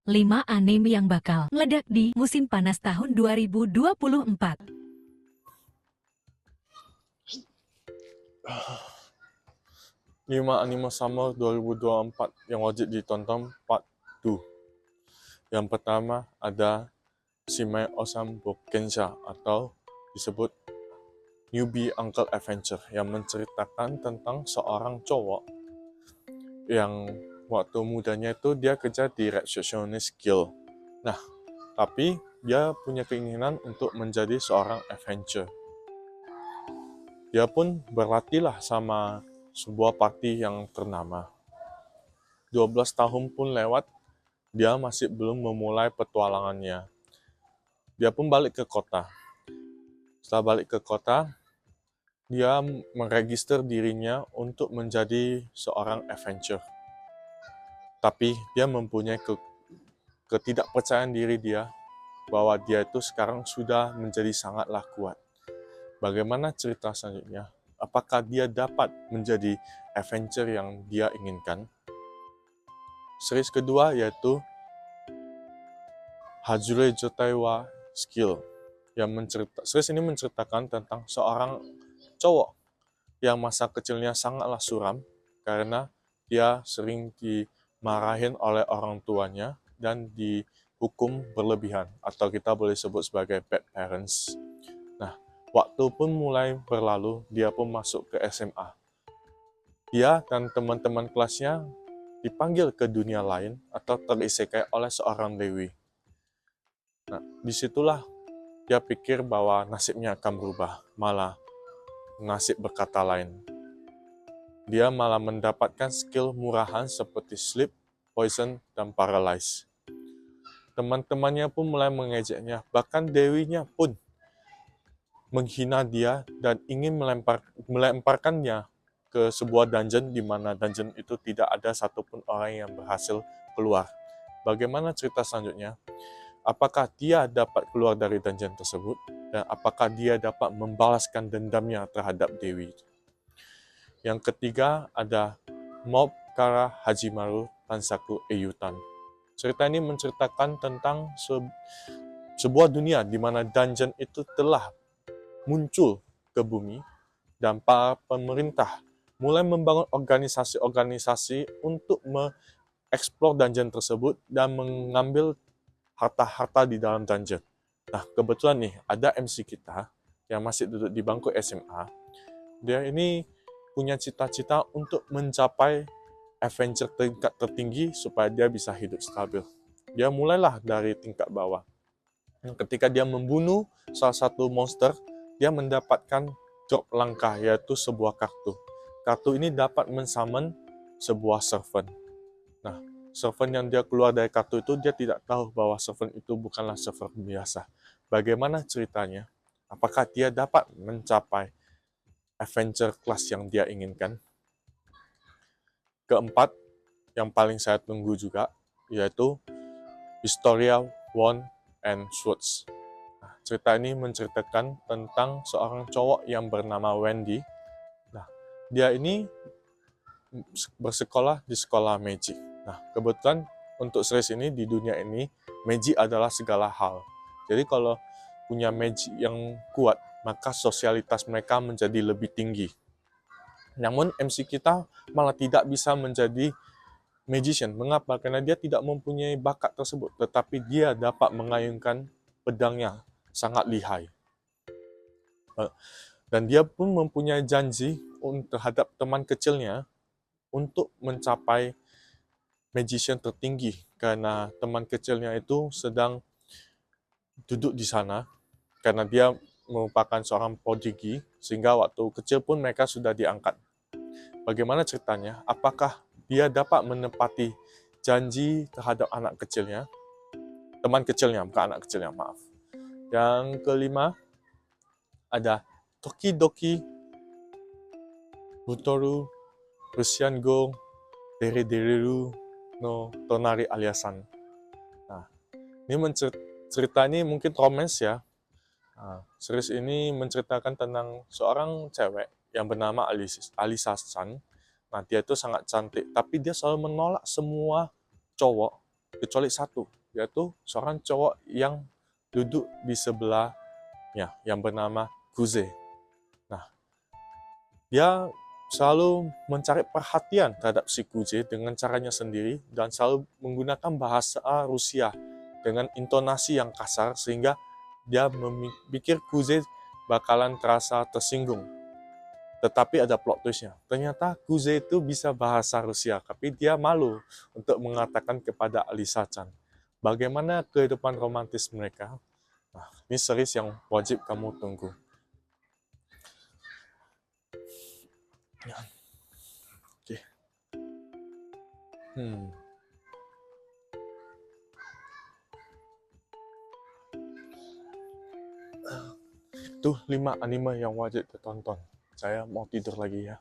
5 anime yang bakal meledak di musim panas tahun 2024. Lima anime summer 2024 yang wajib ditonton part 2. Yang pertama ada Shimei Osan Bokensha atau disebut Newbie Uncle Adventure yang menceritakan tentang seorang cowok yang waktu mudanya itu dia kerja di resepsionis guild. Nah, tapi dia punya keinginan untuk menjadi seorang adventure. Dia pun berlatihlah sama sebuah party yang ternama. 12 tahun pun lewat, dia masih belum memulai petualangannya. Dia pun balik ke kota. Setelah balik ke kota, dia meregister dirinya untuk menjadi seorang adventure. Tapi dia mempunyai ketidakpercayaan diri dia bahwa dia itu sekarang sudah menjadi sangatlah kuat. Bagaimana cerita selanjutnya? Apakah dia dapat menjadi adventure yang dia inginkan? Series kedua yaitu Hajure Jotai wa Skill. Series ini menceritakan tentang seorang cowok yang masa kecilnya sangatlah suram karena dia sering dimarahin oleh orang tuanya dan dihukum berlebihan atau kita boleh sebut sebagai bad parents. Nah, waktu pun mulai berlalu, dia pun masuk ke SMA. Dia dan teman-teman kelasnya dipanggil ke dunia lain atau terisekai oleh seorang dewi. Nah, disitulah dia pikir bahwa nasibnya akan berubah, malah nasib berkata lain. Dia malah mendapatkan skill murahan seperti sleep, poison, dan paralyze. Teman-temannya pun mulai mengejeknya, bahkan dewinya pun menghina dia dan ingin melemparkannya ke sebuah dungeon di mana dungeon itu tidak ada satupun orang yang berhasil keluar. Bagaimana cerita selanjutnya? Apakah dia dapat keluar dari dungeon tersebut? Dan apakah dia dapat membalaskan dendamnya terhadap Dewi? Yang ketiga ada Mob Kara Hajimaru Tansaku Eiyutan. Cerita ini menceritakan tentang sebuah dunia di mana dungeon itu telah muncul ke bumi dan para pemerintah mulai membangun organisasi-organisasi untuk mengeksplor dungeon tersebut dan mengambil harta-harta di dalam dungeon. Nah, kebetulan nih, ada MC kita yang masih duduk di bangku SMA. Dia ini punya cita-cita untuk mencapai adventure tingkat tertinggi supaya dia bisa hidup stabil. Dia mulailah dari tingkat bawah. Ketika dia membunuh salah satu monster, dia mendapatkan drop langkah, yaitu sebuah kartu. Kartu ini dapat mensummon sebuah servant. Nah, servant yang dia keluar dari kartu itu, dia tidak tahu bahwa servant itu bukanlah servant biasa. Bagaimana ceritanya? Apakah dia dapat mencapai adventure class yang dia inginkan? Keempat, yang paling saya tunggu juga, yaitu Historia Wand and Swords. Nah, cerita ini menceritakan tentang seorang cowok yang bernama Wendy. Nah, dia ini bersekolah di sekolah magic. Nah, kebetulan untuk series ini, di dunia ini, magic adalah segala hal. Jadi kalau punya magic yang kuat, maka sosialitas mereka menjadi lebih tinggi. Namun MC kita malah tidak bisa menjadi magician. Mengapa? Karena dia tidak mempunyai bakat tersebut, tetapi dia dapat mengayunkan pedangnya sangat lihai. Dan dia pun mempunyai janji terhadap teman kecilnya untuk mencapai magician tertinggi, karena teman kecilnya itu sedang duduk di sana karena dia merupakan seorang prodigy, sehingga waktu kecil pun mereka sudah diangkat. Bagaimana ceritanya? Apakah dia dapat menepati janji terhadap anak kecilnya? Teman kecilnya, bukan anak kecilnya, maaf. Yang kelima ada Tokidoki Butoru Russian Go Derederu no Tonari Aliasan. Nah, ini cerita ini mungkin romance ya. Nah, series ini menceritakan tentang seorang cewek yang bernama Alisa San. Nah, dia itu sangat cantik, tapi dia selalu menolak semua cowok kecuali satu, yaitu seorang cowok yang duduk di sebelahnya, yang bernama Guze. Nah, dia selalu mencari perhatian terhadap si Guze dengan caranya sendiri dan selalu menggunakan bahasa Rusia dengan intonasi yang kasar sehingga dia memikir Guze bakalan terasa tersinggung. Tetapi ada plot twistnya. Ternyata Guze itu bisa bahasa Rusia, tapi dia malu untuk mengatakan kepada Alisa Chan. Bagaimana kehidupan romantis mereka? Nah, ini series yang wajib kamu tunggu. Ya. Oke. Itu 5 anime yang wajib ditonton. Saya mau tidur lagi ya.